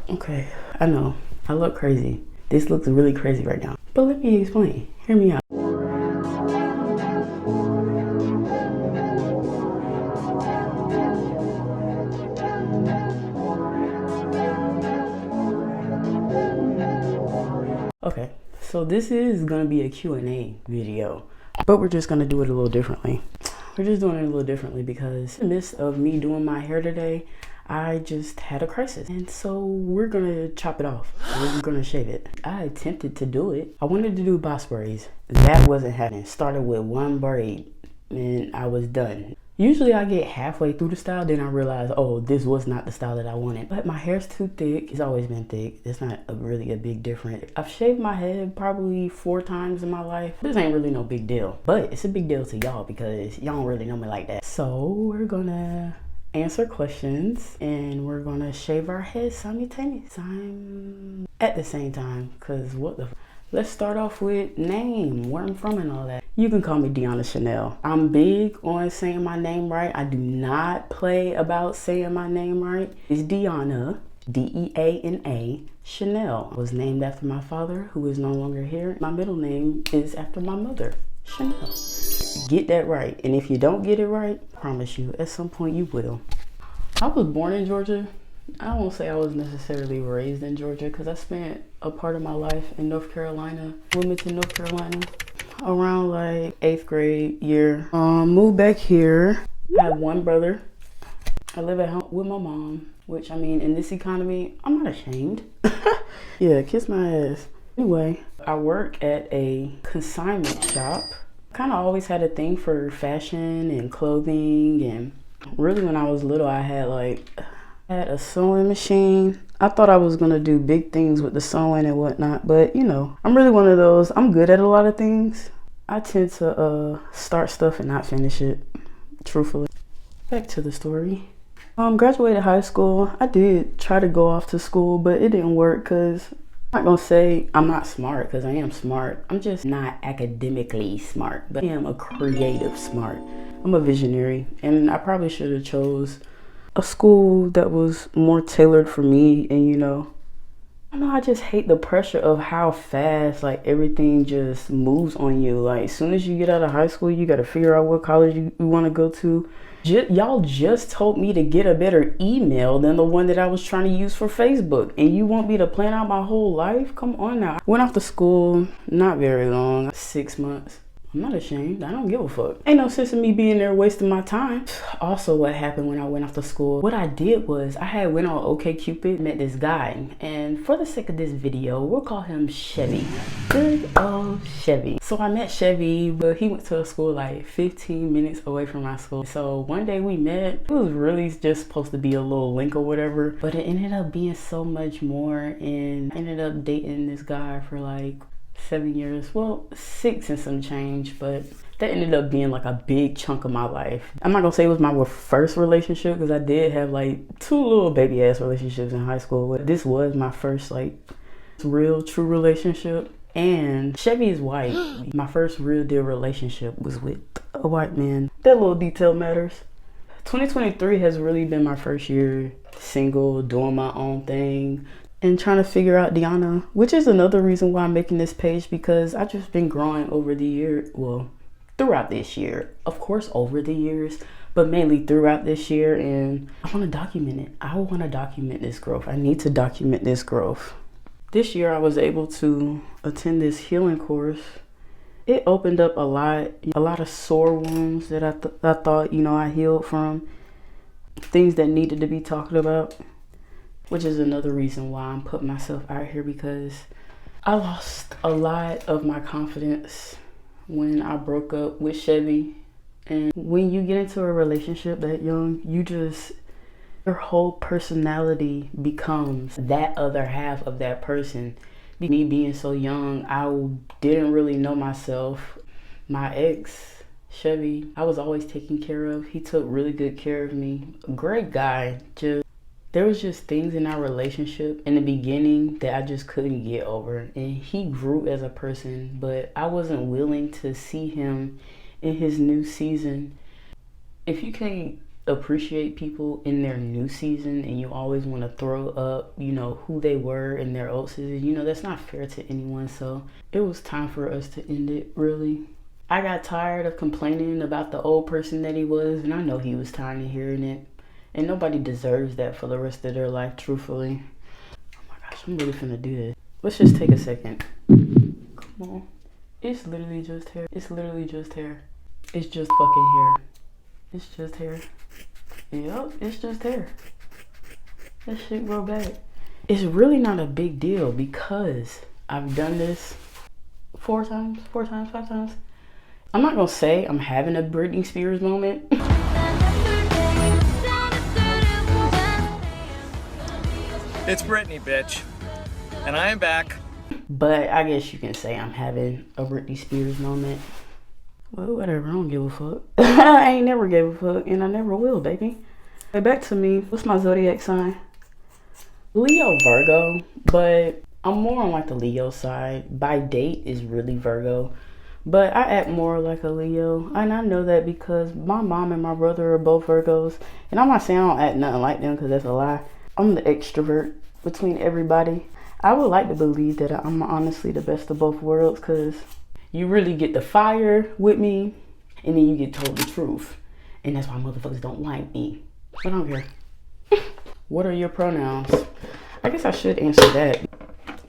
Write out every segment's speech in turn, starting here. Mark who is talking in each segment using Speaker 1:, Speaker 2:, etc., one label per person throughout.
Speaker 1: Okay, I know, I look crazy. This looks really crazy right now. But let me explain. Hear me out. Okay, so this is gonna be a Q&A video, but we're just gonna do it a little differently. We're just doing it a little differently because in the midst of me doing my hair today, I just had a crisis. And so we're gonna chop it off. We're gonna shave it. I attempted to do it. I wanted to do box braids. That wasn't happening. Started with one braid and I was done. Usually I get halfway through the style, then I realize, oh, this was not the style that I wanted. But my hair's too thick. It's always been thick. It's not really a big difference. I've shaved my head probably 4 times in my life. This ain't really no big deal. But it's a big deal to y'all because y'all don't really know me like that. So we're gonna answer questions and we're gonna shave our heads simultaneously. At the same time, because what the let's start off with name, where I'm from and all that. You can call me Deana Chanel. I'm big on saying my name right. I do not play about saying my name right. It's Deana, D-E-A-N-A, Chanel. I was named after my father, who is no longer here. My middle name is after my mother, Chanel. Get that right. And if you don't get it right, I promise you, at some point you will. I was born in Georgia. I won't say I was necessarily raised in Georgia because I spent a part of my life in North Carolina, Wilmington, North Carolina, around like 8th grade year. Moved back here. I have one brother. I live at home with my mom, which I mean, in this economy, I'm not ashamed. Yeah, kiss my ass. Anyway, I work at a consignment shop. Kind of always had a thing for fashion and clothing, and really when I was little, I had a sewing machine. I thought I was gonna do big things with the sewing and whatnot, but you know, I'm really one of those, I'm good at a lot of things. I tend to start stuff and not finish it, truthfully. Back to the story. Graduated high school. I did try to go off to school, but it didn't work because I'm not gonna say I'm not smart because I am smart. I'm just not academically smart, but I am a creative smart. I'm a visionary, and I probably should have chose a school that was more tailored for me. And you know, I just hate the pressure of how fast like everything just moves on you. Like as soon as you get out of high school, you got to figure out what college you want to go to. Y'all just told me to get a better email than the one that I was trying to use for Facebook, and you want me to plan out my whole life? Come on now. I went off to school not very long, 6 months. I'm not ashamed. I don't give a fuck. Ain't no sense in me being there wasting my time. Also, what happened when I went off to school, what I did was I had went on OkCupid, met this guy, and for the sake of this video, we'll call him Chevy. Good old Chevy. So I met Chevy, but he went to a school like 15 minutes away from my school. So one day we met. It was really just supposed to be a little link or whatever, but it ended up being so much more, and I ended up dating this guy for like 7 years, well 6 and some change, but that ended up being like a big chunk of my life. I'm not gonna say it was my first relationship because I did have like 2 little baby ass relationships in high school, but this was my first like real true relationship. And Chevy is white. My first real deal relationship was with a white man. That little detail matters. 2023 has really been my first year single, doing my own thing, and trying to figure out Deana, which is another reason why I'm making this page, because I've just been growing over the year. Well, throughout this year, of course, over the years, but mainly throughout this year. And I want to document it. I want to document this growth. I need to document this growth. This year, I was able to attend this healing course. It opened up a lot of sore wounds that I thought, you know, I healed from, things that needed to be talked about. Which is another reason why I'm putting myself out here, because I lost a lot of my confidence when I broke up with Chevy. And when you get into a relationship that young, your whole personality becomes that other half of that person. Me being so young, I didn't really know myself. My ex, Chevy, I was always taken care of. He took really good care of me. Great guy, there was just things in our relationship in the beginning that I just couldn't get over. And he grew as a person, but I wasn't willing to see him in his new season. If you can't appreciate people in their new season and you always want to throw up, you know, who they were in their old season, you know, that's not fair to anyone. So it was time for us to end it, really. I got tired of complaining about the old person that he was, and I know he was tired of hearing it. And nobody deserves that for the rest of their life, truthfully. Oh my gosh, I'm really finna do this. Let's just take a second. Come on. It's literally just hair. It's literally just hair. It's just fucking hair. It's just hair. Yep, it's just hair. That shit grow back. It's really not a big deal because I've done this 4 times, 5 times. I'm not gonna say I'm having a Britney Spears moment.
Speaker 2: It's Britney, bitch. And I am back.
Speaker 1: But I guess you can say I'm having a Britney Spears moment. Well, whatever, I don't give a fuck. I ain't never gave a fuck, and I never will, baby. Hey, back to me. What's my zodiac sign? Leo Virgo, but I'm more on like the Leo side. By date is really Virgo, but I act more like a Leo, and I know that because my mom and my brother are both Virgos, and I'm not saying I don't act nothing like them because that's a lie. I'm the extrovert between everybody. I would like to believe that I'm honestly the best of both worlds because you really get the fire with me and then you get told the truth. And that's why motherfuckers don't like me. But I don't care. What are your pronouns? I guess I should answer that.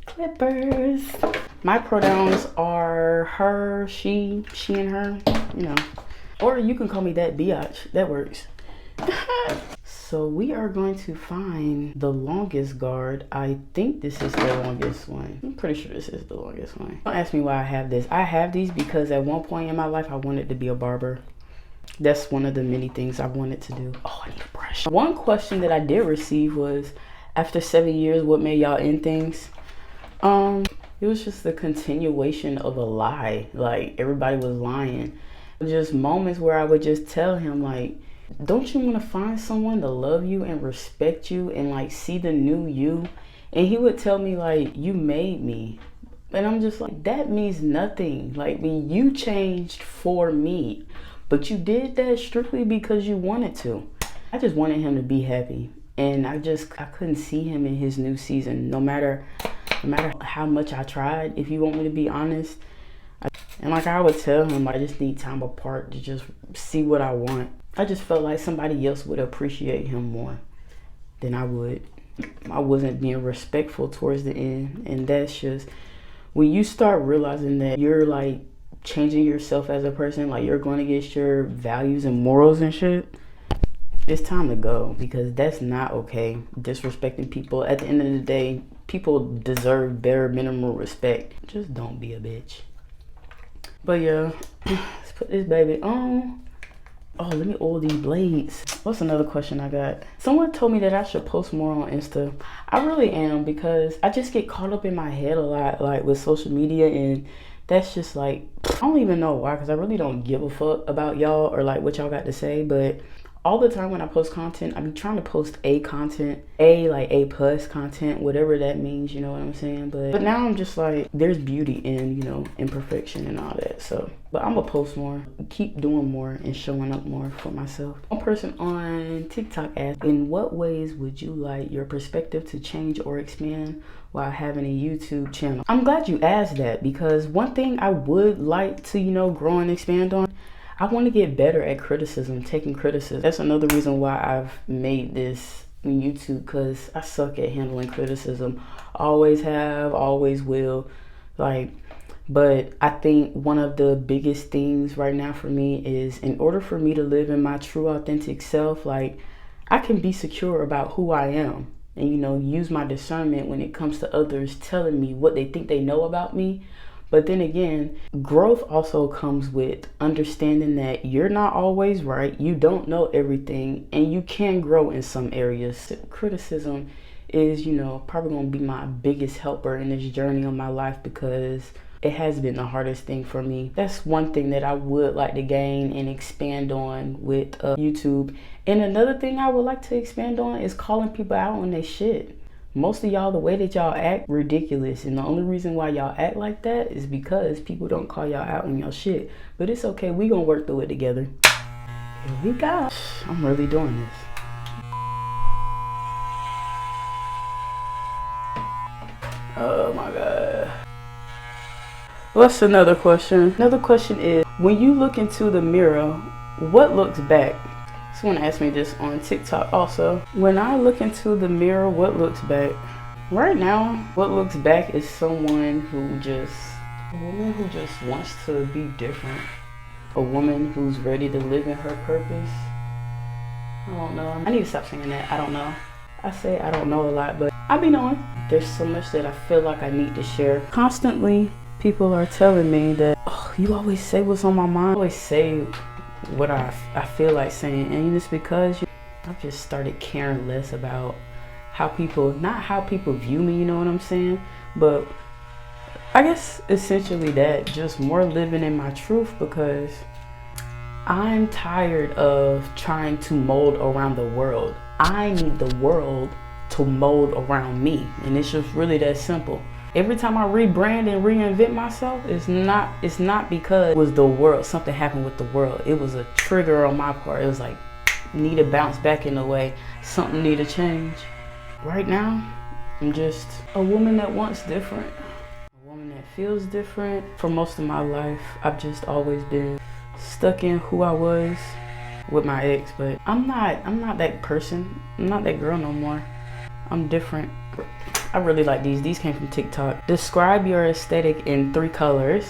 Speaker 1: Clippers. My pronouns are her, she and her, you know. Or you can call me that Beyotch. That works. So we are going to find the longest guard. I think this is the longest one. I'm pretty sure this is the longest one. Don't ask me why I have this. I have these because at one point in my life, I wanted to be a barber. That's one of the many things I wanted to do. Oh, I need a brush. One question that I did receive was, after 7 years, what made y'all end things? It was just the continuation of a lie. Like, everybody was lying. Just moments where I would just tell him, like, don't you want to find someone to love you and respect you and like see the new you? And he would tell me like, you made me. And I'm just like, that means nothing. Like, when you changed for me, but you did that strictly because you wanted to. I just wanted him to be happy. And I couldn't see him in his new season, no matter how much I tried. If you want me to be honest, and like I would tell him, I just need time apart to just see what I want. I just felt like somebody else would appreciate him more than I would. I wasn't being respectful towards the end. And that's just, when you start realizing that you're like changing yourself as a person, like you're going against your values and morals and shit, it's time to go, because that's not okay. Disrespecting people. At the end of the day, people deserve bare minimum respect. Just don't be a bitch. But yeah, let's put this baby on. Oh, let me oil these blades. What's another question I got? Someone told me that I should post more on Insta. I really am, because I just get caught up in my head a lot, like with social media, and that's just like, I don't even know why, because I really don't give a fuck about y'all or like what y'all got to say. But all the time when I post content, I be trying to post content, like A+ content, whatever that means, you know what I'm saying? But now I'm just like, there's beauty in, you know, imperfection and all that. So, but I'm gonna post more, keep doing more and showing up more for myself. One person on TikTok asked, in what ways would you like your perspective to change or expand while having a YouTube channel? I'm glad you asked that, because one thing I would like to, you know, grow and expand on, I want to get better at criticism, taking criticism. That's another reason why I've made this on YouTube, because I suck at handling criticism. Always have, always will. Like, but I think one of the biggest things right now for me is, in order for me to live in my true authentic self, like, I can be secure about who I am and, you know, use my discernment when it comes to others telling me what they think they know about me. But then again, growth also comes with understanding that you're not always right. You don't know everything, and you can grow in some areas. Criticism is, you know, probably going to be my biggest helper in this journey of my life, because it has been the hardest thing for me. That's one thing that I would like to gain and expand on with YouTube. And another thing I would like to expand on is calling people out on their shit. Most of y'all, the way that y'all act, ridiculous. And the only reason why y'all act like that is because people don't call y'all out on your shit. But it's okay. We gonna work through it together. Here we go. I'm really doing this. Oh my God. What's another question? Another question is, when you look into the mirror, what looks back? Someone asked me this on TikTok also. When I look into the mirror, what looks back? Right now, what looks back is a woman who just wants to be different. A woman who's ready to live in her purpose. I don't know. I need to stop saying that. I don't know. I say I don't know a lot, but I be knowing. There's so much that I feel like I need to share. Constantly, people are telling me that, oh, you always say what's on my mind. I always say what I feel like saying. And it's because I've just started caring less about how people, not how people view me, you know what I'm saying? But I guess essentially that, just more living in my truth, because I'm tired of trying to mold around the world. I need the world to mold around me, and it's just really that simple. Every time I rebrand and reinvent myself, it's not because it was the world, something happened with the world. It was a trigger on my part. It was like, need to bounce back in a way, something need to change. Right now, I'm just a woman that wants different, a woman that feels different. For most of my life, I've just always been stuck in who I was with my ex, but I'm not that person. I'm not that girl no more. I'm different. I really like these. These came from TikTok. Describe your aesthetic in 3 colors.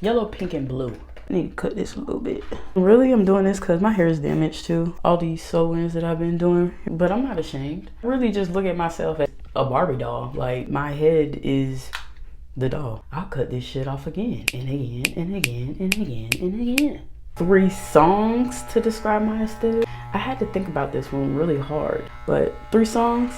Speaker 1: Yellow, pink, and blue. I need to cut this a little bit. Really, I'm doing this because my hair is damaged too. All these sew-ins that I've been doing, but I'm not ashamed. I really just look at myself as a Barbie doll. Like, my head is the doll. I'll cut this shit off again and again and again and again and again. 3 songs to describe my aesthetic. I had to think about this one really hard, but 3 songs.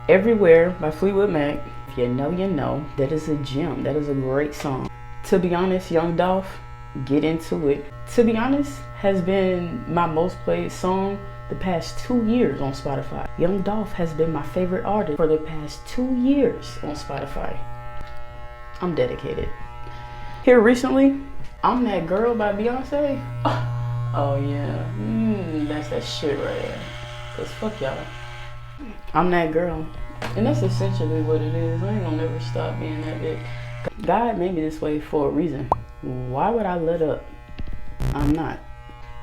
Speaker 1: Everywhere by Fleetwood Mac. If you know, you know. That is a gem. That is a great song. To Be Honest, Young Dolph, Get Into It. To Be Honest has been my most played song the past 2 years on Spotify. Young Dolph has been my favorite artist for the past 2 years on Spotify. I'm dedicated. Here recently, I'm That Girl by Beyonce. Oh yeah, that's that shit right there. Cause fuck y'all. I'm that girl. And that's essentially what it is. I ain't gonna never stop being that bitch. God made me this way for a reason. Why would I let up? I'm not.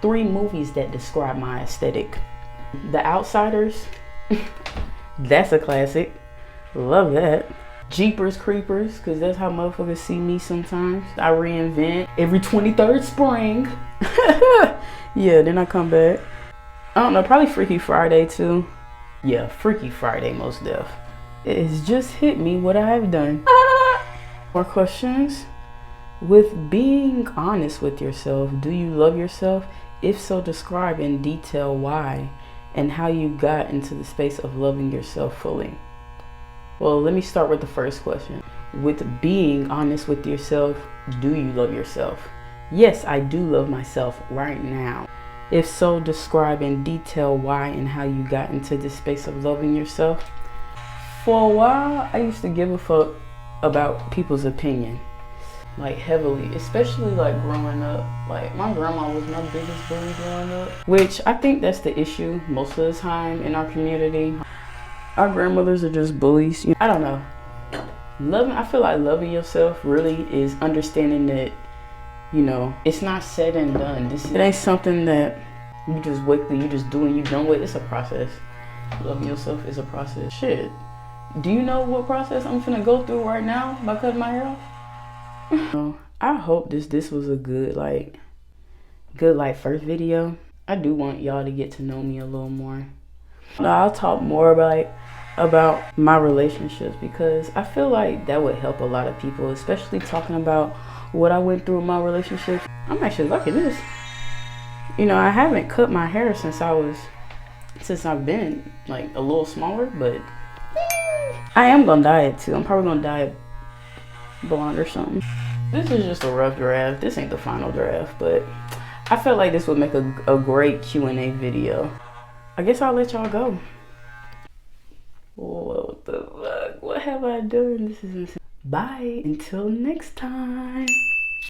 Speaker 1: 3 movies that describe my aesthetic. The Outsiders. That's a classic. Love that. Jeepers Creepers, because that's how motherfuckers see me sometimes. I reinvent every 23rd spring. Yeah, then I come back. I don't know, probably Freaky Friday too. Yeah, Freaky Friday, most def. It's just hit me what I have done. More questions? With being honest with yourself, do you love yourself? If so, describe in detail why and how you got into the space of loving yourself fully. Well, let me start with the first question. With being honest with yourself, do you love yourself? Yes, I do love myself right now. If so, describe in detail why and how you got into this space of loving yourself. For a while, I used to give a fuck about people's opinion, like heavily, especially like growing up. Like, my grandma was my biggest bully growing up, which I think that's the issue most of the time in our community. Our grandmothers are just bullies. I don't know. I feel like loving yourself really is understanding that, you know, it's not said and done. It ain't something that you just wake up, you just do and you done with. It's a process. Loving yourself is a process. Shit. Do you know what process I'm finna go through right now by cutting my hair off? I hope this was a good first video. I do want y'all to get to know me a little more. I'll talk more about my relationships, because I feel like that would help a lot of people, especially talking about what I went through in my relationships. I'm actually liking this. You know, I haven't cut my hair since I've been like a little smaller, but I am gonna dye it too. I'm probably gonna dye it blonde or something. This is just a rough draft. This ain't the final draft, but I felt like this would make a great Q&A video. I guess I'll let y'all go. What the fuck? What have I done? This is insane. Bye. Until next time.